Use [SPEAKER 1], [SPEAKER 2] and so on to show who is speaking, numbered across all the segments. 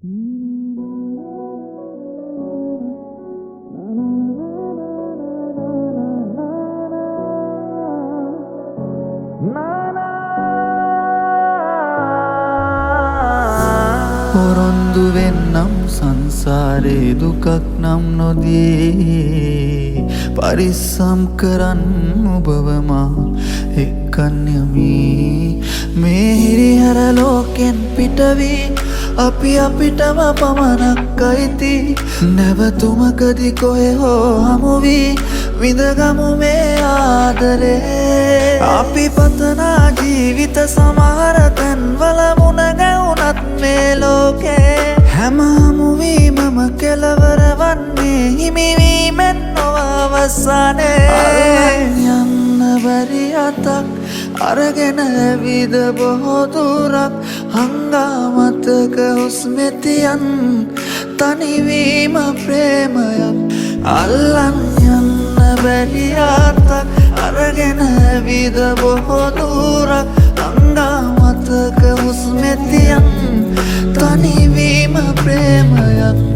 [SPEAKER 1] පොරොන්දු වෙන්නම් සංසාරේ දුකක් නම් නොදී පරිස්සම් කරන්න ඔබවමා එක්කන් යමි මේ හිරිහැර ලෝකෙන් පිටවී අපි අපිටම පමණක් අයිති නැවතුමකදී කොහේ හෝ හමුවී විඳගමු මේ ආදරේ අපි පතනා ජීවිත සමහර තැන්වල මුණ ගැවුනත් මේ ලෝකේ හැම හමුවීමම කෙලවර වන්නේ හිමිවීමෙන් නොව අවසානයේ යන්න බැරි අතක් අරගෙන ඇවිද බොහෝ දුරක් හංගාමතක හුස්මෙතියන් තනිවීම ප්‍රේමයක් අල්ලන් යන්න බැරි අතක් අරගෙන ඇවිද බොහෝ දුරක් හංගාමතක හුස්මෙතියන් තනිවීම ප්‍රේමයක්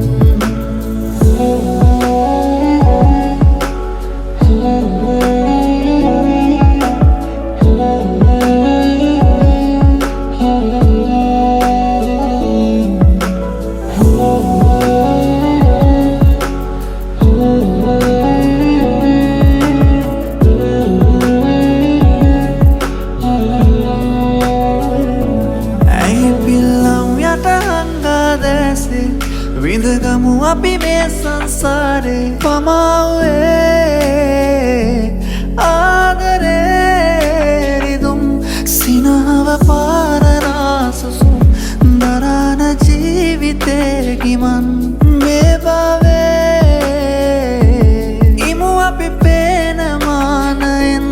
[SPEAKER 1] විඳගමු අපි මේ සංසාරේ පමාවේ ආදරේ රිදුම් සිනහව පාරනාසුසුම් දරාන ජීවිතේ ගිමන් මේ භවයේ ඉමු අපි පේන මානයෙන්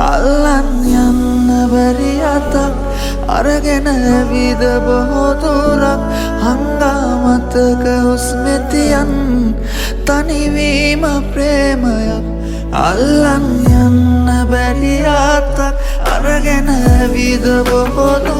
[SPEAKER 1] අල්ලන් යන්න බැරි අතක් අරගෙන ඇවිද බොහෝ දුරක් හංගාමතක හුස්මෙතියන් තනිවීම ප්‍රේමයක් අල්ලන් යන්න බැරි අතක් අරගෙන ඇවිද බොහෝ දුරක්